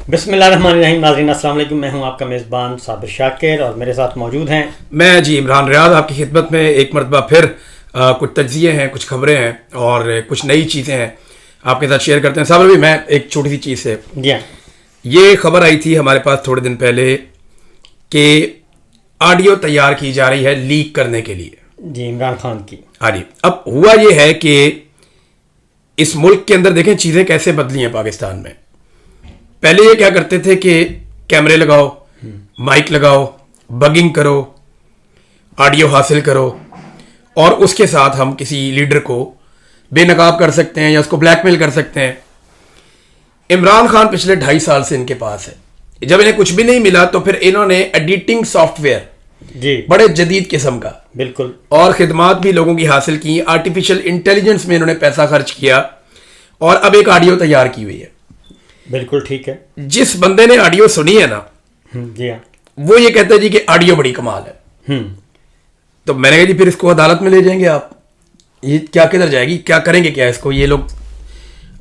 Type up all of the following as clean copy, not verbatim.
बिस्मिल्लाहिर्रहमानिर्रहीम। नाज़रीन अस्सलाम वालेकुम। मैं हूं आपका मेज़बान साबिर शाकिर और मेरे साथ मौजूद हैं मैं जी इमरान रियाद आपकी खिदमत में एक मरतबा फिर कुछ तज्ज़िये हैं, कुछ खबरें हैं और कुछ नई चीज़ें हैं आपके साथ शेयर करते हैं। साबिर भी मैं एक छोटी सी चीज़ से जी हाँ। ये खबर आई थी हमारे पास थोड़े दिन पहले कि ऑडियो तैयार की जा रही है लीक करने के लिए। जी, इमरान खान की। हाँ जी। अब हुआ ये है कि इस मुल्क के अंदर देखें चीज़ें कैसे बदली हैं पाकिस्तान में। पहले ये क्या करते थे कि कैमरे लगाओ, माइक लगाओ, बगिंग करो, ऑडियो हासिल करो और उसके साथ हम किसी लीडर को बेनकाब कर सकते हैं या उसको ब्लैकमेल कर सकते हैं। इमरान खान पिछले 2.5 साल से इनके पास है। जब इन्हें कुछ भी नहीं मिला तो फिर इन्होंने एडिटिंग सॉफ्टवेयर जी बड़े जदीद किस्म का बिल्कुल और खिदमात भी लोगों की हासिल की। आर्टिफिशियल इंटेलिजेंस में इन्होंने पैसा खर्च किया और अब एक ऑडियो तैयार की हुई है। बिल्कुल ठीक है। जिस बंदे ने ऑडियो सुनी है ना, जी हाँ। वो ये कहता है जी कि ऑडियो बड़ी कमाल है। तो मैंने कहा जी फिर इसको अदालत में ले जाएंगे आप, ये क्या किधर जाएगी, क्या करेंगे क्या इसको? ये लोग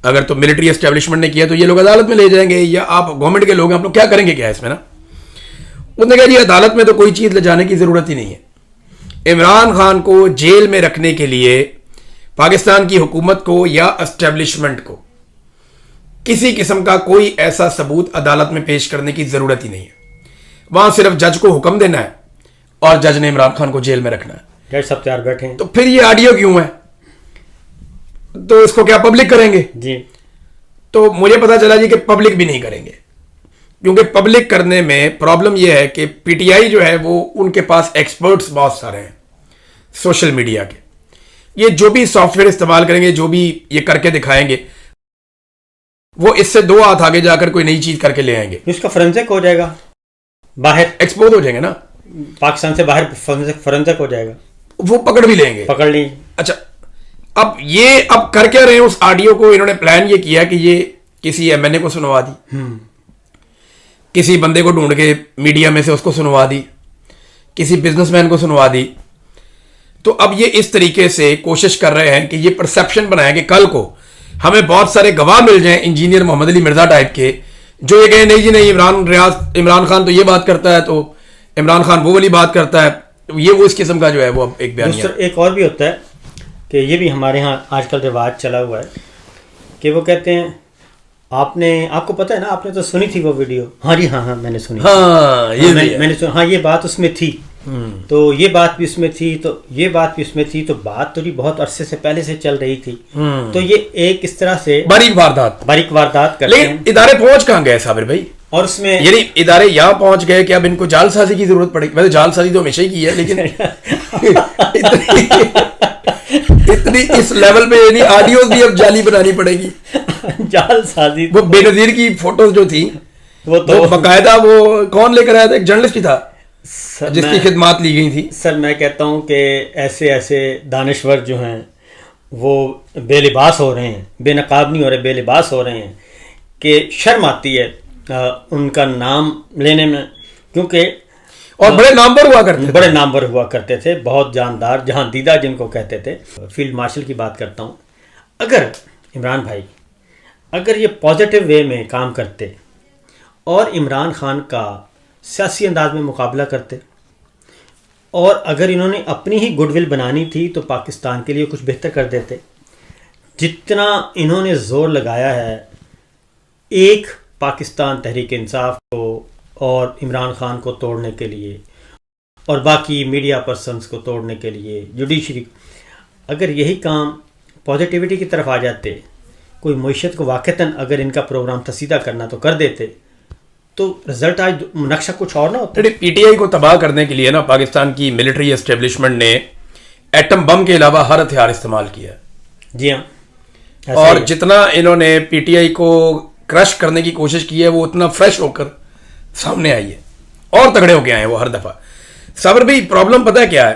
अगर तो मिलिट्री एस्टेब्लिशमेंट ने किया तो ये लोग अदालत में ले जाएंगे, या आप गवर्नमेंट के लोग हैं, आप लोग क्या करेंगे क्या इसमें ना? उसने कहा जी अदालत में तो कोई चीज़ ले जाने की ज़रूरत ही नहीं है। इमरान खान को जेल में रखने के लिए पाकिस्तान की हुकूमत को या एस्टेब्लिशमेंट को किसी किस्म का कोई ऐसा सबूत अदालत में पेश करने की ज़रूरत ही नहीं है। वहां सिर्फ जज को हुक्म देना है और जज ने इमरान खान को जेल में रखना है। जज सब तैयार बैठे हैं। तो फिर ये ऑडियो क्यों है? तो इसको क्या पब्लिक करेंगे? जी। तो मुझे पता चला जी कि पब्लिक भी नहीं करेंगे, क्योंकि पब्लिक करने में प्रॉब्लम यह है कि पीटीआई जो है वो उनके पास एक्सपर्ट्स बहुत सारे हैं सोशल मीडिया के। ये जो भी सॉफ्टवेयर इस्तेमाल करेंगे, जो भी ये करके दिखाएंगे, वो इससे 2 हाथ आगे जाकर कोई नई चीज करके ले आएंगे। इसका फोरेंसिक हो जाएगा, बाहर एक्सपोज हो जाएंगे ना, पाकिस्तान से बाहर फोरेंसिक हो जाएगा, वो पकड़ भी लेंगे। पकड़ ली। अच्छा, अब कर क्या रहे हैं? उस ऑडियो को इन्होंने प्लान ये किया कि ये किसी एमएनए को सुनवा दी, किसी बंदे को ढूंढ के मीडिया में से उसको सुनवा दी, किसी बिजनेसमैन को सुनवा दी। तो अब ये इस तरीके से कोशिश कर रहे हैं कि ये परसेप्शन बनाए कि कल को हमें बहुत सारे गवाह मिल जाएं, इंजीनियर मोहम्मद अली मिर्जा टाइप के, जो ये कहें नहीं जी नहीं, इमरान खान तो ये बात करता है, तो इमरान खान वो वाली बात करता है। तो ये वो इस किस्म का जो है वो एक बयान। एक और भी होता है कि ये भी हमारे यहाँ आजकल रिवाज चला हुआ है कि वो कहते हैं आपको पता है ना, आपने तो सुनी थी वो वीडियो। हाँ जी, हाँ मैंने सुनी। हाँ, ये मैंने सुना। हाँ, ये बात उसमें थी, तो ये बात भी उसमें थी, तो ये बात भी उसमें थी, तो बात तो जी बहुत अरसे से पहले से चल रही थी। तो ये एक इस तरह से बारीक वारदात करते हैं। लेकिन इदारे पहुंच कहाँ गए साबिर भाई? और उसमें यानी इदारे यहाँ पहुंच गए कि अब इनको जालसाजी की जरूरत पड़ेगी। वैसे जालसाजी तो हमेशा ही की है, लेकिन इतनी इस लेवल पे यानी ऑडियोज भी अब जाली बनानी पड़ेगी। जालसाजी वो बेनजीर की फोटोज जो थी वो तो बाकायदा वो कौन लेकर आया था? एक जर्नलिस्ट ही था जिसकी खिदमात ली गई थी। सर मैं कहता हूँ कि ऐसे दानिश्वर जो हैं वो बेलिबास हो रहे हैं, बेनकाब नहीं हो रहे, बेलिबास हो रहे हैं कि शर्म आती है उनका नाम लेने में, क्योंकि और बड़े नामवर हुआ करते थे, बहुत जानदार, जहां दीदा जिनको कहते थे। फील्ड मार्शल की बात करता हूँ। अगर इमरान भाई अगर ये पॉजिटिव वे में काम करते और इमरान खान का सियासी अंदाज में मुकाबला करते, और अगर इन्होंने अपनी ही गुडविल बनानी थी तो पाकिस्तान के लिए कुछ बेहतर कर देते। जितना इन्होंने ज़ोर लगाया है एक पाकिस्तान तहरीक इंसाफ को और इमरान खान को तोड़ने के लिए और बाकी मीडिया पर्सन्स को तोड़ने के लिए, जुडिशरी, अगर यही काम पॉजिटिविटी की तरफ आ जाते, कोई मईशत को वाक़तन अगर इनका प्रोग्राम तसीदा करना तो कर देते, तो रिजल्ट आज नक्शा कुछ और ना होता। पीटीआई को तबाह करने के लिए ना पाकिस्तान की मिलिट्री एस्टेब्लिशमेंट ने एटम बम के अलावा हर हथियार इस्तेमाल किया। जी हाँ, और जितना इन्होंने पीटीआई को क्रश करने की कोशिश की है वो उतना फ्रेश होकर सामने आई है और तगड़े होके आए हैं वो हर दफा। साबिर भाई, प्रॉब्लम पता है क्या है?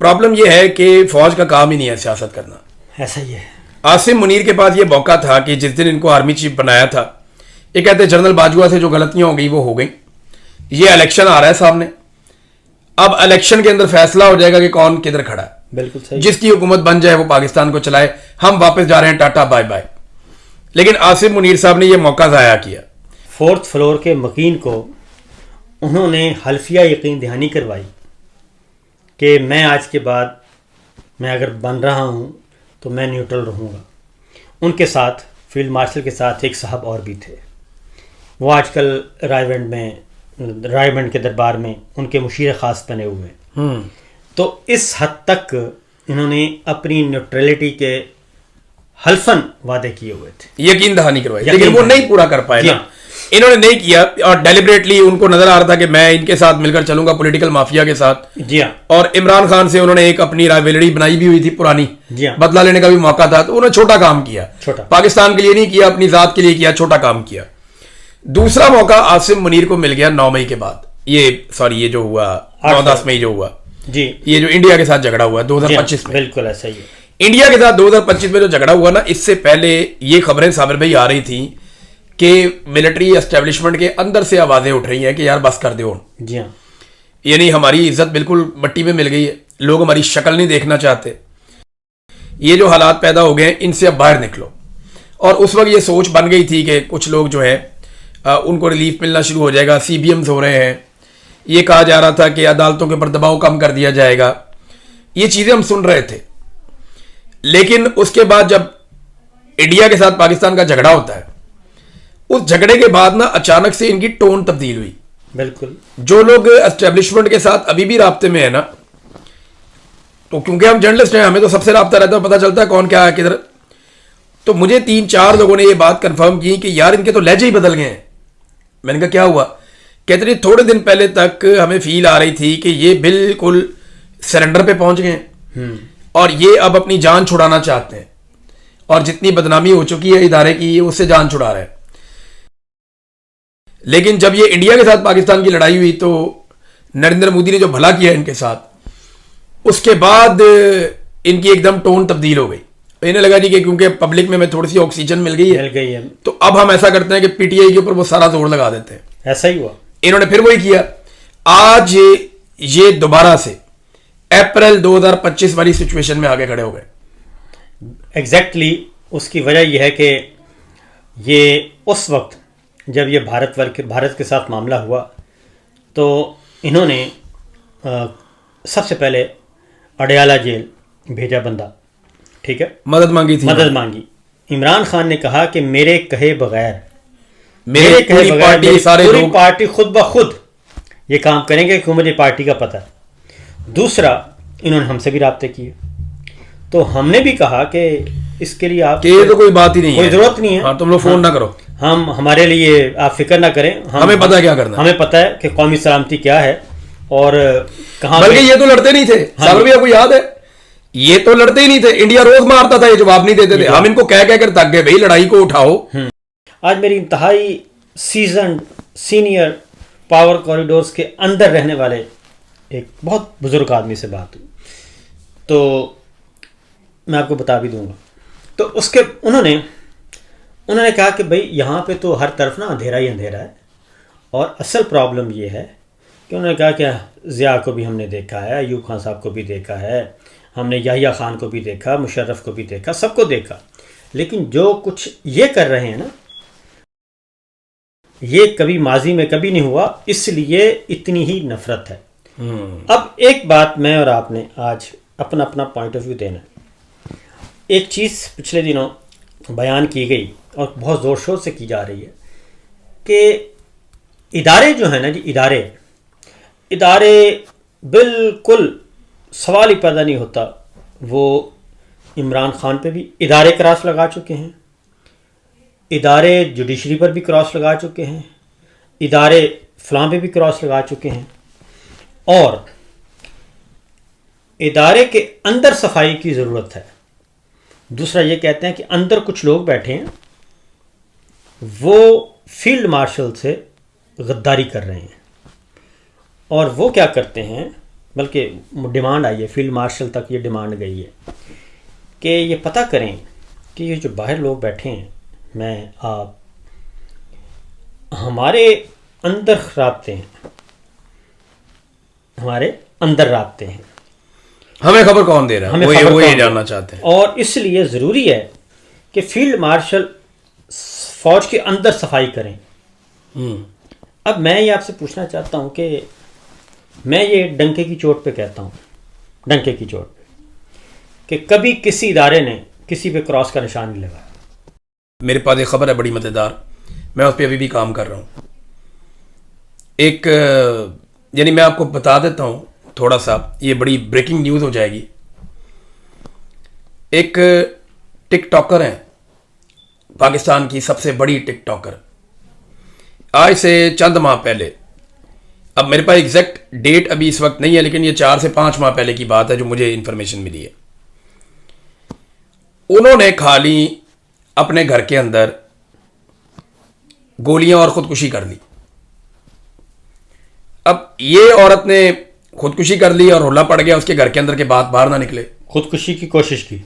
प्रॉब्लम यह है कि फौज का काम ही नहीं है सियासत करना। ऐसा ही है। आसिम मुनीर के पास ये मौका था कि जिस दिन इनको आर्मी चीफ बनाया था, ये कहते जनरल बाजवा से जो गलतियां हो गई वो हो गई। ये इलेक्शन आ रहा है सामने, अब इलेक्शन के अंदर फैसला हो जाएगा कि कौन किधर खड़ा है। बिल्कुल सही। जिसकी हुकूमत बन जाए वो पाकिस्तान को चलाए, हम वापस जा रहे हैं, टाटा बाय बाय। लेकिन आसिम मुनीर साहब ने यह मौका ज़ाया किया। 4th फ्लोर के मकीन को उन्होंने हल्फिया यकीन दहानी करवाई कि मैं आज के बाद मैं अगर बन रहा हूँ तो मैं न्यूट्रल रहूँगा। उनके साथ फील्ड मार्शल के साथ एक साहब और भी थे, वो आजकल रायबंड के दरबार में उनके मुशीर ख़ास बने हुए हैं। तो इस हद तक इन्होंने अपनी न्यूट्रलिटी के हल्फन वादे किए हुए थे, यकीन दहानी करवाई, लेकिन वो नहीं पूरा कर पाए ना, इन्होंने नहीं किया। और डेलिबरेटली उनको नजर आ रहा था कि मैं इनके साथ मिलकर चलूंगा, पॉलिटिकल माफिया के साथ। जी हाँ। और इमरान खान से उन्होंने एक अपनी राइवलरी बनाई भी हुई थी पुरानी, जी हाँ। बदला लेने का भी मौका था, तो उन्होंने छोटा काम किया, पाकिस्तान के लिए नहीं किया, अपनी जात के लिए किया, छोटा काम किया। दूसरा मौका आसिम मुनीर को मिल गया 9 मई के बाद, ये जो हुआ 9-10 मई जो हुआ जी, ये जो इंडिया के साथ झगड़ा हुआ 2025 में, बिल्कुल ऐसा ही है। इंडिया के साथ 2025 में जो झगड़ा हुआ ना, इससे पहले ये खबरें साबिर भाई आ रही थी कि मिलिट्री एस्टेब्लिशमेंट के अंदर से आवाजें उठ रही हैं कि यार बस कर दो। जी हाँ। यानी हमारी इज्जत बिल्कुल मट्टी में मिल गई है, लोग हमारी शक्ल नहीं देखना चाहते, ये जो हालात पैदा हो गए हैं इनसे अब बाहर निकलो। और उस वक्त ये सोच बन गई थी कि कुछ लोग जो है उनको रिलीफ मिलना शुरू हो जाएगा, CBMs हो रहे हैं, ये कहा जा रहा था कि अदालतों के ऊपर दबाव कम कर दिया जाएगा, ये चीजें हम सुन रहे थे। लेकिन उसके बाद जब इंडिया के साथ पाकिस्तान का झगड़ा होता है, उस झगड़े के बाद ना अचानक से इनकी टोन तब्दील हुई। बिल्कुल। जो लोग एस्टेब्लिशमेंट के साथ अभी भी राब्ते में है ना, तो क्योंकि हम जर्नलिस्ट हैं, हमें तो सबसे राब्ता रहता है, पता चलता है कौन क्या है किधर। तो मुझे 3-4 लोगों ने ये बात कंफर्म की कि यार इनके तो लहजे ही बदल गए हैं। मैंने कहा क्या हुआ? कहते रहे थोड़े दिन पहले तक हमें फील आ रही थी कि ये बिल्कुल सरेंडर पे पहुंच गए और ये अब अपनी जान छुड़ाना चाहते हैं, और जितनी बदनामी हो चुकी है इदारे की उससे जान छुड़ा रहे हैं। लेकिन जब ये इंडिया के साथ पाकिस्तान की लड़ाई हुई तो नरेंद्र मोदी ने जो भला किया इनके साथ, उसके बाद इनकी एकदम टोन तब्दील हो गई। इन्हें लगा जी कि क्योंकि पब्लिक में थोड़ी सी ऑक्सीजन मिल गई है तो अब हम ऐसा करते हैं कि पीटीआई के ऊपर वो सारा जोर लगा देते हैं। ऐसा ही हुआ, इन्होंने फिर वही किया। आज ये दोबारा से अप्रैल 2025 वाली सिचुएशन में आगे खड़े हो गए। एग्जैक्टली उसकी वजह यह है कि ये उस वक्त जब ये भारत के साथ मामला हुआ तो इन्होंने सबसे पहले अडयाला जेल भेजा बंदा, ठीक है, मदद मांगी थी, मदद मांगी। इमरान खान ने कहा कि मेरे कहे बगैर मेरे कहे बगैर मेरी पूरी पार्टी खुद ब खुद ये काम करेंगे क्योंकि मुझे पार्टी का पता है। दूसरा, इन्होंने हमसे भी राब्ते किए, तो हमने भी कहा कि इसके लिए आप ये तो कोई बात ही नहीं है, कोई जरूरत नहीं है, हाँ, तुम लोग फोन ना करो, हम हमारे लिए आप फिक्र ना करें, हमें पता है क्या करना, हमें पता है कि कौमी सलामती क्या है और कहाँ। बल्कि ये तो लड़ते नहीं थे, साबिर भैया को याद है, ये तो लड़ते ही नहीं थे, इंडिया रोज मारता था, ये जवाब नहीं देते थे, हम इनको कह कर थक गए भाई लड़ाई को उठाओ। आज मेरी इंतहाई सीजन सीनियर पावर कॉरिडोर्स के अंदर रहने वाले एक बहुत बुजुर्ग आदमी से बात हुई, तो मैं आपको बता भी दूंगा। तो उसके उन्होंने कहा कि भाई यहाँ पे तो हर तरफ ना अंधेरा ही अंधेरा है, और असल प्रॉब्लम ये है कि उन्होंने कहा कि ज़िया को भी हमने देखा है, अयूब खान साहब को भी देखा है, हमने याहिया खान को भी देखा, मुशर्रफ को भी देखा, सबको देखा, लेकिन जो कुछ ये कर रहे हैं ना, ये कभी माजी में कभी नहीं हुआ, इसलिए इतनी ही नफरत है। अब एक बात मैं और आपने आज अपना अपना पॉइंट ऑफ व्यू देना है। एक चीज़ पिछले दिनों बयान की गई और बहुत ज़ोर शोर से की जा रही है कि इदारे जो है ना जी, इदारे बिल्कुल सवाल ही पैदा नहीं होता, वो इमरान खान पे भी इदारे क्रॉस लगा चुके हैं, इदारे जुडिशरी पर भी क्रॉस लगा चुके हैं, इदारे फलां पे भी क्रॉस लगा चुके हैं, और इदारे के अंदर सफाई की ज़रूरत है। दूसरा ये कहते हैं कि अंदर कुछ लोग बैठे हैं, वो फील्ड मार्शल से गद्दारी कर रहे हैं, और वो क्या करते हैं, बल्कि डिमांड आई है, फील्ड मार्शल तक ये डिमांड गई है कि ये पता करें कि ये जो बाहर लोग बैठे हैं, मैं आप, हमारे अंदर राब्ते हैं, हमारे अंदर राब्ते हैं, हमें खबर कौन दे रहा है, वो ये जानना चाहते हैं। और इसलिए ज़रूरी है कि फील्ड मार्शल फौज के अंदर सफाई करें, अब मैं ये आपसे पूछना चाहता हूँ कि मैं ये डंके की चोट पे कहता हूँ, डंके की चोट पे, कि कभी किसी इदारे ने किसी पे क्रॉस का निशान नहीं लगाया। मेरे पास एक खबर है बड़ी मज़ेदार, मैं उस पर अभी भी काम कर रहा हूँ। एक यानी मैं आपको बता देता हूँ थोड़ा सा, ये बड़ी ब्रेकिंग न्यूज़ हो जाएगी। एक टिकटॉकर हैं, पाकिस्तान की सबसे बड़ी टिकटॉकर, आज से चंद माह पहले, अब मेरे पास एग्जैक्ट डेट अभी इस वक्त नहीं है, लेकिन ये 4 से 5 माह पहले की बात है जो मुझे इन्फॉर्मेशन मिली है। उन्होंने खाली अपने घर के अंदर गोलियां और खुदकुशी कर ली। अब ये औरत ने खुदकुशी कर ली और रोला पड़ गया उसके घर के अंदर के बाद बाहर ना निकले। खुदकुशी की कोशिश की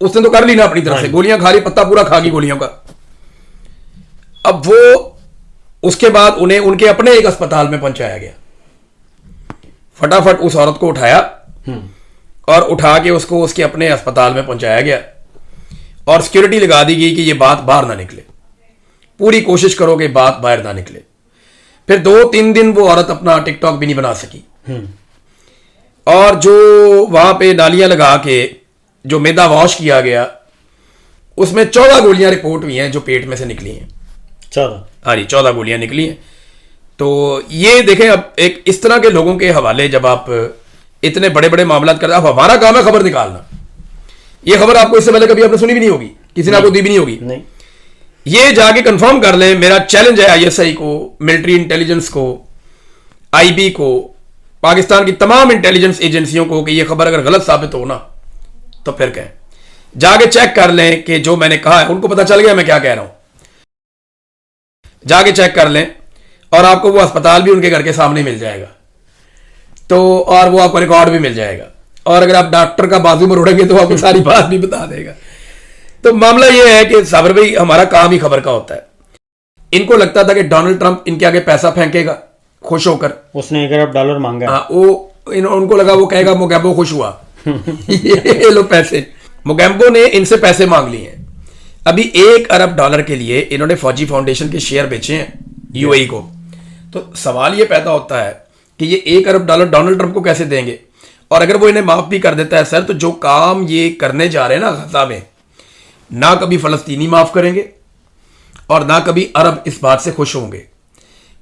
उसने तो कर ली ना अपनी तरफ से, गोलियां खा रही, पत्ता पूरा खा गई गोलियों का। अब वो उसके बाद उन्हें उनके अपने एक अस्पताल में पहुंचाया गया। फटाफट उस औरत को उठाया और उठा के उसको उसके अपने अस्पताल में पहुंचाया गया और सिक्योरिटी लगा दी गई कि ये बात बाहर ना निकले, पूरी कोशिश करो कि बात बाहर ना निकले। फिर 2-3 दिन वो औरत अपना टिकटॉक भी नहीं बना सकी और जो वहां पे नालियां लगा के जो मैदा वॉश किया गया उसमें 14 गोलियां रिपोर्ट हुई हैं जो पेट में से निकली हैं। 14? हाँ जी, 14 गोलियां निकली हैं। तो ये देखें, अब एक इस तरह के लोगों के हवाले जब आप इतने बड़े बड़े मामला करते, अब हमारा काम है खबर निकालना। ये खबर आपको इससे पहले कभी आपने सुनी भी नहीं होगी, किसी ने आपको दी भी नहीं होगी। नहीं। ये जाके कंफर्म कर लें, मेरा चैलेंज है आईएसआई को, मिलिट्री इंटेलिजेंस को, आईबी को, पाकिस्तान की तमाम इंटेलिजेंस एजेंसियों को कि ये खबर अगर गलत साबित हो ना तो फिर कहें, जाके चेक कर लें कि जो मैंने कहा है, उनको पता चल गया मैं क्या कह रहा हूं। जाके चेक कर लें और आपको वो अस्पताल भी उनके घर के सामने मिल जाएगा, तो और वो आपको रिकॉर्ड भी मिल जाएगा, और अगर आप डॉक्टर का बाजू पर उड़ेंगे तो आपको सारी बात भी बता देगा। तो मामला ये है कि साबर भाई, हमारा काम ही खबर का होता है। इनको लगता था कि डोनाल्ड ट्रंप इनके आगे पैसा फेंकेगा खुश होकर, उसने $1 अरब मांगा। हाँ, उनको लगा वो कहेगा मोगैम्बो खुश हुआ ये लो पैसे। मोगैम्बो ने इनसे पैसे मांग लिए हैं। अभी $1 अरब के लिए इन्होंने फौजी फाउंडेशन के शेयर बेचे हैं यूएई को। तो सवाल ये पैदा होता है कि ये $1 अरब डोनाल्ड ट्रंप को कैसे देंगे, और अगर वो इन्हें माफ भी कर देता है सर, तो जो काम ये करने जा रहे हैं ना गजा में, ना कभी फलस्तीनी माफ करेंगे और ना कभी अरब इस बात से खुश होंगे।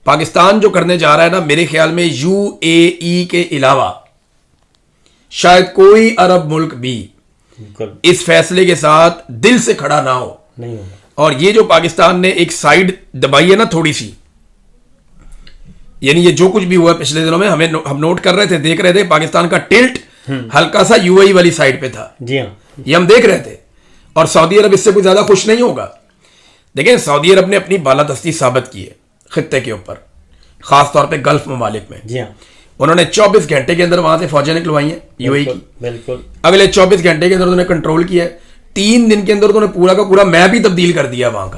पाकिस्तान जो करने जा रहा है ना, मेरे ख्याल में यूएई के अलावा शायद कोई अरब मुल्क भी इस फैसले के साथ दिल से खड़ा ना हो। नहीं होगा। और ये जो पाकिस्तान ने एक साइड दबाई है ना थोड़ी सी, यानी ये जो कुछ भी हुआ पिछले दिनों में, हम नोट कर रहे थे, देख रहे थे, पाकिस्तान का टिल्ट हल्का सा यूएई वाली साइड पे था। जी हाँ, ये हम देख रहे थे। और सऊदी अरब इससे कोई ज्यादा खुश नहीं होगा। देखें, सऊदी अरब ने अपनी बालादस्ती साबित की है खित्ते के ऊपर, खासतौर पे गल्फ ममालिक में। जी हाँ, उन्होंने 24 घंटे के अंदर वहां से फौजें निकलवाई हैं यूएई की। बिल्कुल। अगले 24 घंटे के अंदर उन्होंने कंट्रोल किया है। 3 दिन के अंदर उन्होंने पूरा का पूरा मैप भी तब्दील कर दिया वहां का।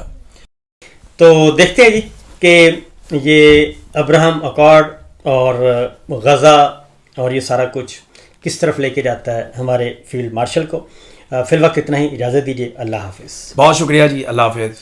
तो देखते हैं जी कि ये अब्राहम अकॉर्ड और गजा और ये सारा कुछ किस तरफ लेके जाता है हमारे फील्ड मार्शल को। फिलवक्त इतना ही, इजाज़त दीजिए। अल्लाह हाफिज़। बहुत शुक्रिया जी, अल्लाह हाफिज़।